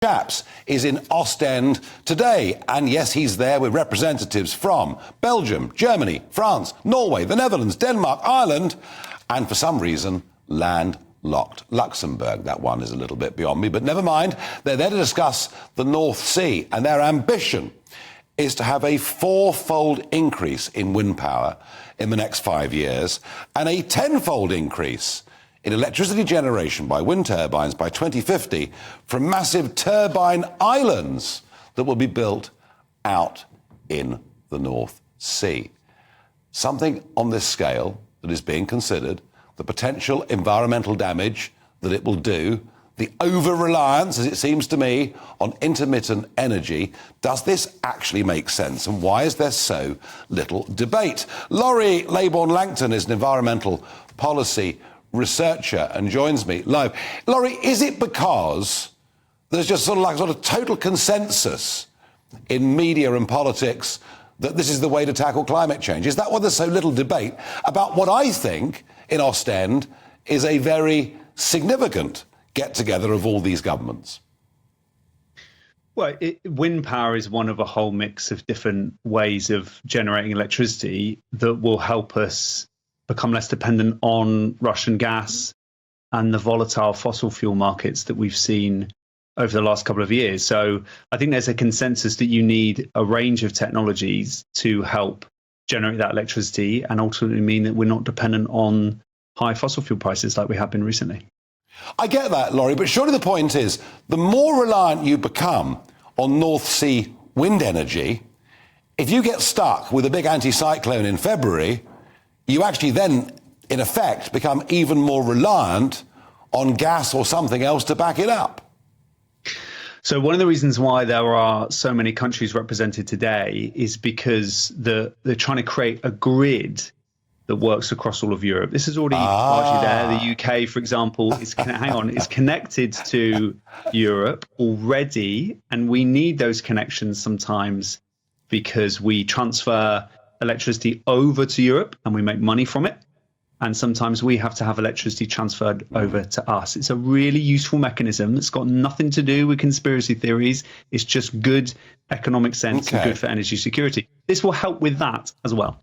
Chaps is in Ostend today, and yes, he's there with representatives from Belgium, Germany, France, Norway, the Netherlands, Denmark, Ireland, and for some reason, landlocked Luxembourg. That one is a little bit beyond me, but never mind. They're there to discuss the North Sea, and their ambition is to have a four-fold increase in wind power in the next 5 years and a tenfold increase in electricity generation by wind turbines by 2050 from massive turbine islands that will be built out in the North Sea. Something on this scale that is being considered, the potential environmental damage that it will do, the over-reliance, as it seems to me, on intermittent energy. Does this actually make sense, and why is there so little debate? Laurie Laybourn-Langton is an environmental policy researcher and joins me live. Laurie, is it because there's just sort of total consensus in media and politics that this is the way to tackle climate change? Is that why there's so little debate about what I think in Ostend is a very significant get-together of all these governments? Well, wind power is one of a whole mix of different ways of generating electricity that will help us become less dependent on Russian gas and the volatile fossil fuel markets that we've seen over the last couple of years. So I think there's a consensus that you need a range of technologies to help generate that electricity and ultimately mean that we're not dependent on high fossil fuel prices like we have been recently. I get that, Laurie, but surely the point is the more reliant you become on North Sea wind energy, if you get stuck with a big anticyclone in February, you actually then, in effect, become even more reliant on gas or something else to back it up. So one of the reasons why there are so many countries represented today is because they're trying to create a grid that works across all of Europe. This is already largely there. The UK, for example, is connected to Europe already, and we need those connections sometimes because we transfer electricity over to Europe and we make money from it. And sometimes we have to have electricity transferred over to us. It's a really useful mechanism that's got nothing to do with conspiracy theories. It's just good economic sense and good for energy security. This will help with that as well.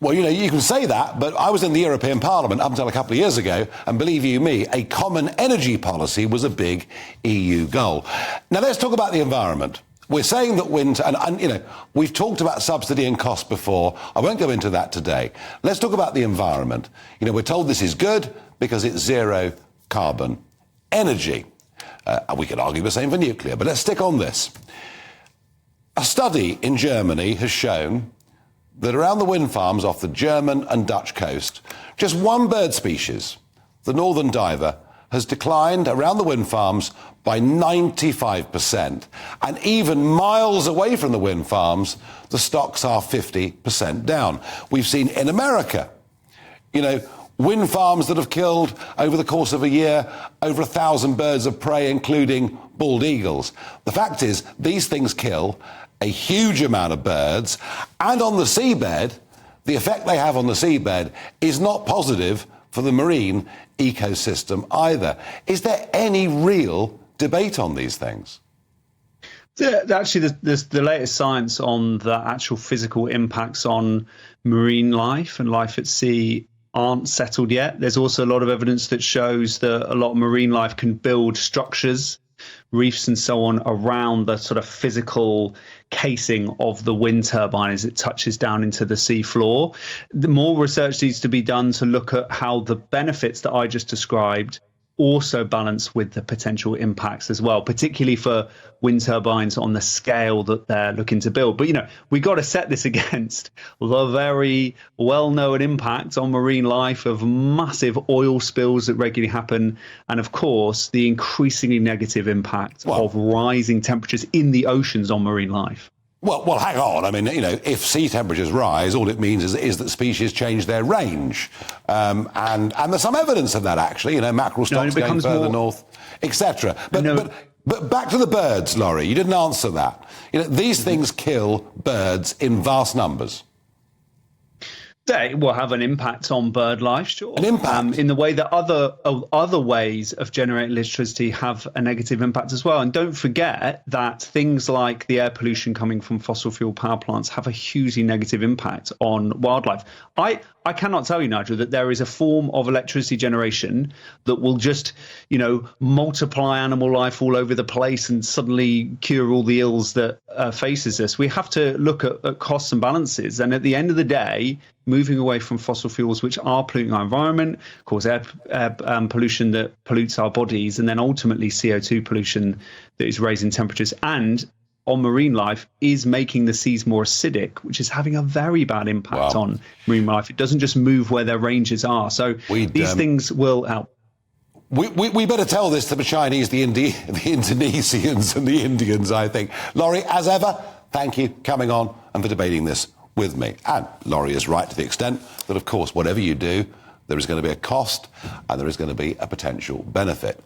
Well, you can say that, but I was in the European Parliament up until a couple of years ago, and believe you me, a common energy policy was a big EU goal. Now, let's talk about the environment. We're saying that wind, and we've talked about subsidy and cost before. I won't go into that today. Let's talk about the environment. We're told this is good because it's zero carbon energy. We could argue the same for nuclear, but let's stick on this. A study in Germany has shown that around the wind farms off the German and Dutch coast, just one bird species, the northern diver, has declined around the wind farms by 95%. And even miles away from the wind farms, the stocks are 50% down. We've seen in America, wind farms that have killed over the course of a year over 1,000 birds of prey, including bald eagles. The fact is, these things kill a huge amount of birds, and on the seabed, the effect they have on the seabed is not positive for the marine ecosystem either. Is there any real debate on these things? Actually, the latest science on the actual physical impacts on marine life and life at sea aren't settled yet. There's also a lot of evidence that shows that a lot of marine life can build structures, reefs and so on, around the sort of physical casing of the wind turbine as it touches down into the sea floor. The more research needs to be done to look at how the benefits that I just described also balance with the potential impacts as well, particularly for wind turbines on the scale that they're looking to build. But, we got to set this against the very well-known impact on marine life of massive oil spills that regularly happen. And of course, the increasingly negative impact of rising temperatures in the oceans on marine life. Well, hang on. I mean, if sea temperatures rise, all it means is that species change their range. And there's some evidence of that, actually. Mackerel stocks going further north, etc. But back to the birds, Laurie. You didn't answer that. These things kill birds in vast numbers. It will have an impact on bird life, sure. An impact? In the way that other ways of generating electricity have a negative impact as well. And don't forget that things like the air pollution coming from fossil fuel power plants have a hugely negative impact on wildlife. I cannot tell you, Nigel, that there is a form of electricity generation that will just, multiply animal life all over the place and suddenly cure all the ills that faces us. We have to look at costs and balances. And at the end of the day, moving away from fossil fuels, which are polluting our environment, cause air pollution that pollutes our bodies, and then ultimately CO2 pollution that is raising temperatures, and on marine life is making the seas more acidic, which is having a very bad impact on marine life. It doesn't just move where their ranges are. So these things will help. We better tell this to the Chinese, the Indonesians and the Indians, I think. Laurie, as ever, thank you for coming on and for debating this with me. And Laurie is right to the extent that, of course, whatever you do, there is going to be a cost and there is going to be a potential benefit.